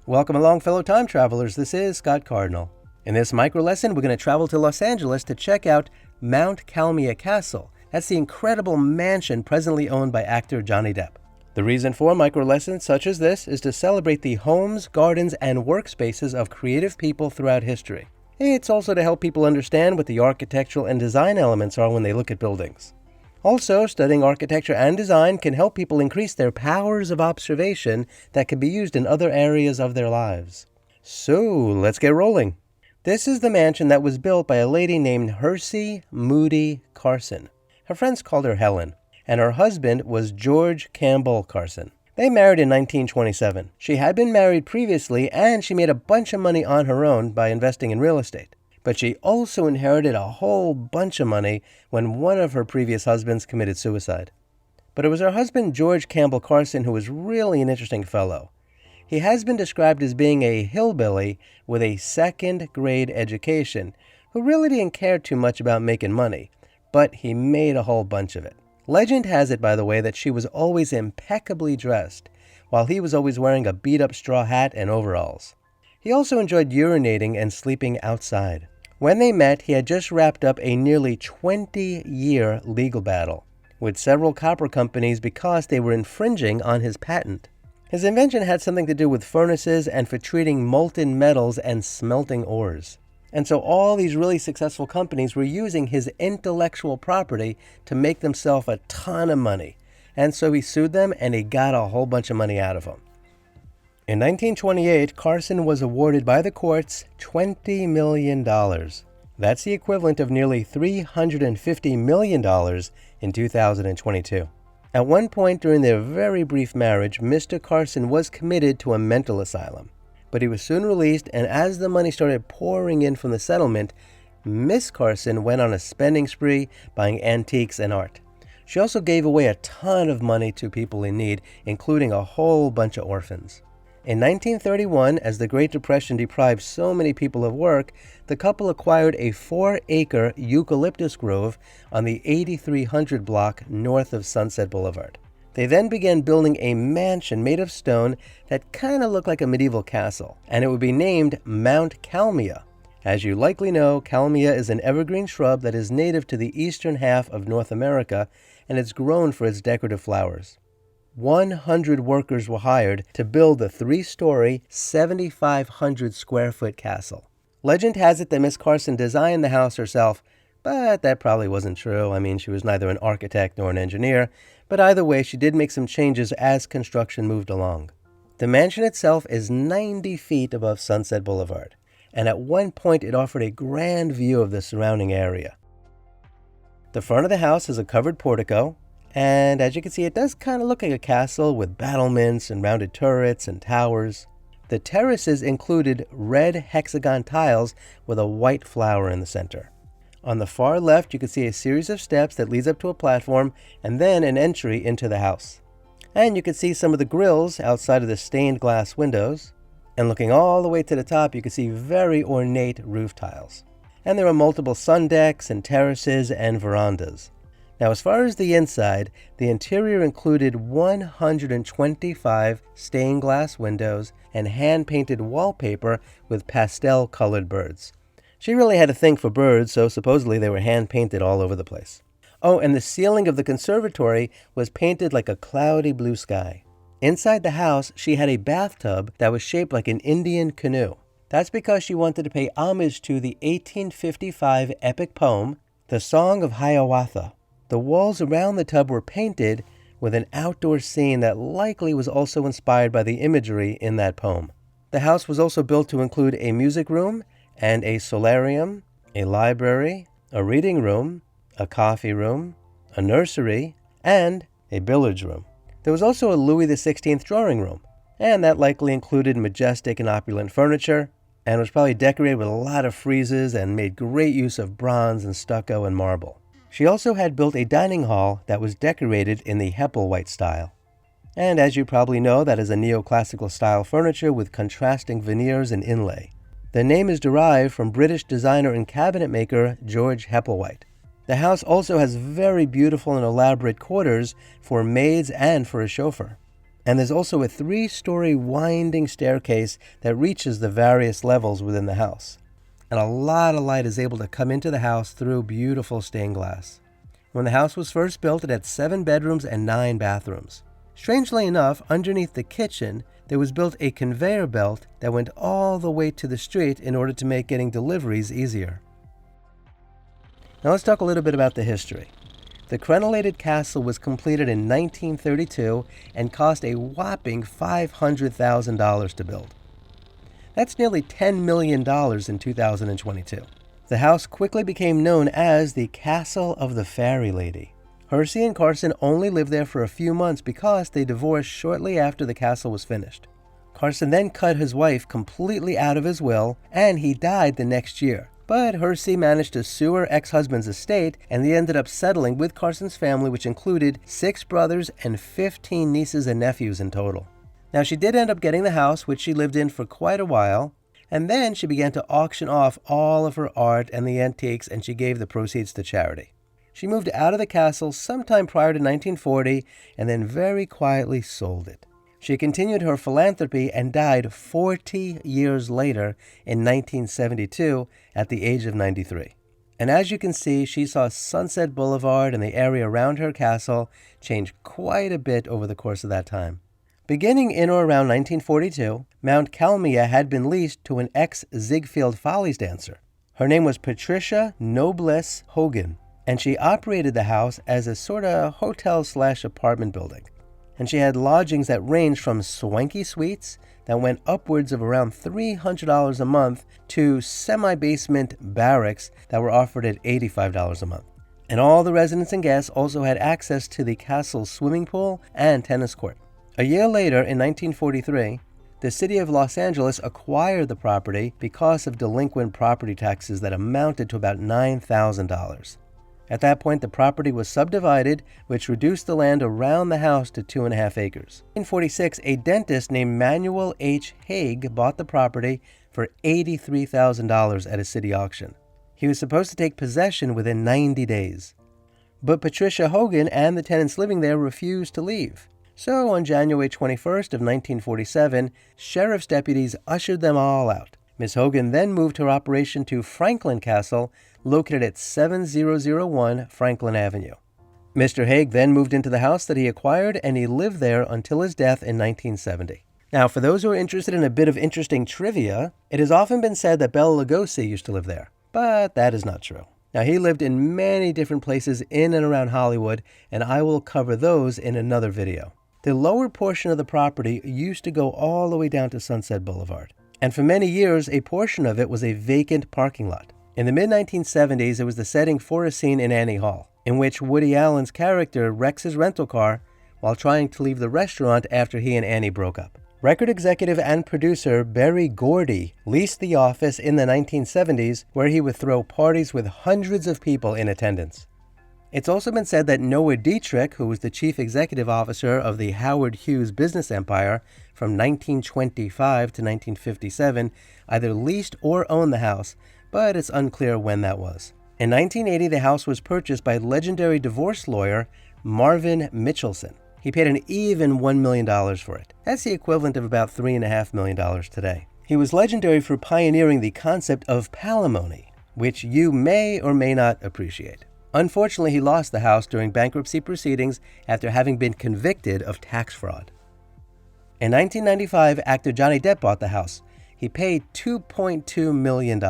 Welcome along, fellow time travelers. This is Scott Cardinal. In this micro lesson, we're going to travel to Los Angeles to check out Mount Calmia Castle. That's the incredible mansion presently owned by actor Johnny Depp. The reason for micro lessons such as this is to celebrate the homes, gardens, and workspaces of creative people throughout history. It's also to help people understand what the architectural and design elements are when they look at buildings. Also, studying architecture and design can help people increase their powers of observation that can be used in other areas of their lives. So, let's get rolling. This is the mansion that was built by a lady named Hersey Moody Carson. Her friends called her Helen, and her husband was George Campbell Carson. They married in 1927. She had been married previously, and she made a bunch of money on her own by investing in real estate. But she also inherited a whole bunch of money when one of her previous husbands committed suicide. But it was her husband, George Campbell Carson, who was really an interesting fellow. He has been described as being a hillbilly with a second-grade education, who really didn't care too much about making money, but he made a whole bunch of it. Legend has it, by the way, that she was always impeccably dressed, while he was always wearing a beat-up straw hat and overalls. He also enjoyed urinating and sleeping outside. When they met, he had just wrapped up a nearly 20-year legal battle with several copper companies because they were infringing on his patent. His invention had something to do with furnaces and for treating molten metals and smelting ores. And so all these really successful companies were using his intellectual property to make themselves a ton of money. And so he sued them, and he got a whole bunch of money out of them. In 1928, Carson was awarded by the courts $20 million. That's the equivalent of nearly $350 million in 2022. At one point during their very brief marriage, Mr. Carson was committed to a mental asylum. But he was soon released, and as the money started pouring in from the settlement, Miss Carson went on a spending spree buying antiques and art. She also gave away a ton of money to people in need, including a whole bunch of orphans. In 1931, as the Great Depression deprived so many people of work, the couple acquired a 4-acre eucalyptus grove on the 8300 block north of Sunset Boulevard. They then began building a mansion made of stone that kind of looked like a medieval castle, and it would be named Mount Calmia. As you likely know, Calmia is an evergreen shrub that is native to the eastern half of North America, and it's grown for its decorative flowers. 100 workers were hired to build the 3-story, 7,500 square foot castle. Legend has it that Miss Carson designed the house herself, but that probably wasn't true. I mean, she was neither an architect nor an engineer, but either way, she did make some changes as construction moved along. The mansion itself is 90 feet above Sunset Boulevard, and at one point it offered a grand view of the surrounding area. The front of the house is a covered portico, and as you can see, it does kind of look like a castle with battlements and rounded turrets and towers. The terraces included red hexagon tiles with a white flower in the center. On the far left, you can see a series of steps that leads up to a platform and then an entry into the house. And you can see some of the grills outside of the stained glass windows. And looking all the way to the top, you can see very ornate roof tiles. And there are multiple sun decks and terraces and verandas. Now, as far as the inside, the interior included 125 stained glass windows and hand-painted wallpaper with pastel-colored birds. She really had a thing for birds, so supposedly they were hand-painted all over the place. Oh, and the ceiling of the conservatory was painted like a cloudy blue sky. Inside the house, she had a bathtub that was shaped like an Indian canoe. That's because she wanted to pay homage to the 1855 epic poem, The Song of Hiawatha. The walls around the tub were painted with an outdoor scene that likely was also inspired by the imagery in that poem. The house was also built to include a music room and a solarium, a library, a reading room, a coffee room, a nursery, and a billiards room. There was also a Louis XVI drawing room, and that likely included majestic and opulent furniture, and was probably decorated with a lot of friezes and made great use of bronze and stucco and marble. She also had built a dining hall that was decorated in the Hepplewhite style. And as you probably know, that is a neoclassical style furniture with contrasting veneers and inlay. The name is derived from British designer and cabinet maker George Hepplewhite. The house also has very beautiful and elaborate quarters for maids and for a chauffeur. And there's also a 3-story winding staircase that reaches the various levels within the house. And a lot of light is able to come into the house through beautiful stained glass. When the house was first built, it had 7 bedrooms and 9 bathrooms. Strangely enough, underneath the kitchen, there was built a conveyor belt that went all the way to the street in order to make getting deliveries easier. Now let's talk a little bit about the history. The crenellated castle was completed in 1932 and cost a whopping $500,000 to build. That's nearly $10 million in 2022. The house quickly became known as the Castle of the Fairy Lady. Hersey and Carson only lived there for a few months because they divorced shortly after the castle was finished. Carson then cut his wife completely out of his will, and he died the next year. But Hersey managed to sue her ex-husband's estate, and they ended up settling with Carson's family, which included 6 brothers and 15 nieces and nephews in total. Now, she did end up getting the house, which she lived in for quite a while, and then she began to auction off all of her art and the antiques, and she gave the proceeds to charity. She moved out of the castle sometime prior to 1940, and then very quietly sold it. She continued her philanthropy and died 40 years later in 1972 at the age of 93. And as you can see, she saw Sunset Boulevard and the area around her castle change quite a bit over the course of that time. Beginning in or around 1942, Mount Calmia had been leased to an ex-Ziegfeld Follies dancer. Her name was Patricia Noblesse Hogan, and she operated the house as a sort of hotel/apartment building. And she had lodgings that ranged from swanky suites that went upwards of around $300 a month to semi-basement barracks that were offered at $85 a month. And all the residents and guests also had access to the castle's swimming pool and tennis court. A year later, in 1943, the city of Los Angeles acquired the property because of delinquent property taxes that amounted to about $9,000. At that point, the property was subdivided, which reduced the land around the house to 2.5 acres. In 1946, a dentist named Manuel H. Haig bought the property for $83,000 at a city auction. He was supposed to take possession within 90 days. But Patricia Hogan and the tenants living there refused to leave. So on January 21st of 1947, sheriff's deputies ushered them all out. Ms. Hogan then moved her operation to Franklin Castle, located at 7001 Franklin Avenue. Mr. Haig then moved into the house that he acquired, and he lived there until his death in 1970. Now, for those who are interested in a bit of interesting trivia, it has often been said that Bela Lugosi used to live there, but that is not true. Now, he lived in many different places in and around Hollywood, and I will cover those in another video. The lower portion of the property used to go all the way down to Sunset Boulevard, and for many years, a portion of it was a vacant parking lot. In the mid-1970s, it was the setting for a scene in Annie Hall, in which Woody Allen's character wrecks his rental car while trying to leave the restaurant after he and Annie broke up. Record executive and producer Berry Gordy leased the office in the 1970s, where he would throw parties with hundreds of people in attendance. It's also been said that Noah Dietrich, who was the chief executive officer of the Howard Hughes business empire from 1925 to 1957, either leased or owned the house, but it's unclear when that was. In 1980, the house was purchased by legendary divorce lawyer Marvin Mitchelson. He paid an even $1 million for it. That's the equivalent of about $3.5 million today. He was legendary for pioneering the concept of palimony, which you may or may not appreciate. Unfortunately, he lost the house during bankruptcy proceedings after having been convicted of tax fraud. In 1995, actor Johnny Depp bought the house. He paid $2.2 million.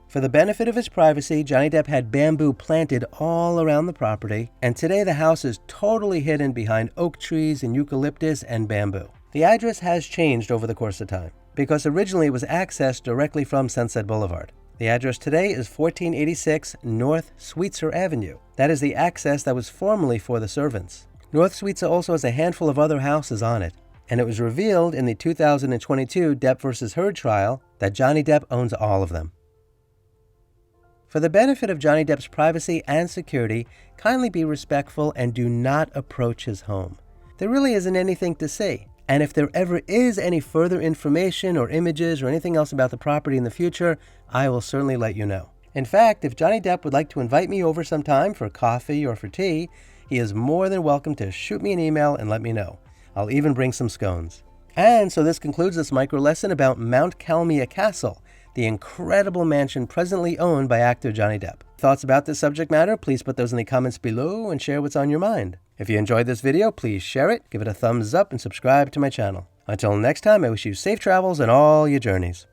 For the benefit of his privacy, Johnny Depp had bamboo planted all around the property, and today the house is totally hidden behind oak trees and eucalyptus and bamboo. The address has changed over the course of time, because originally it was accessed directly from Sunset Boulevard. The address today is 1486 North Sweetser Avenue. That is the access that was formerly for the servants. North Sweetser also has a handful of other houses on it, and it was revealed in the 2022 Depp vs. Heard trial that Johnny Depp owns all of them. For the benefit of Johnny Depp's privacy and security, kindly be respectful and do not approach his home. There really isn't anything to see. And if there ever is any further information or images or anything else about the property in the future, I will certainly let you know. In fact, if Johnny Depp would like to invite me over sometime for coffee or for tea, he is more than welcome to shoot me an email and let me know. I'll even bring some scones. And so this concludes this micro lesson about Mount Calmia Castle, the incredible mansion presently owned by actor Johnny Depp. Thoughts about this subject matter? Please put those in the comments below and share what's on your mind. If you enjoyed this video, please share it, give it a thumbs up, and subscribe to my channel. Until next time, I wish you safe travels on all your journeys.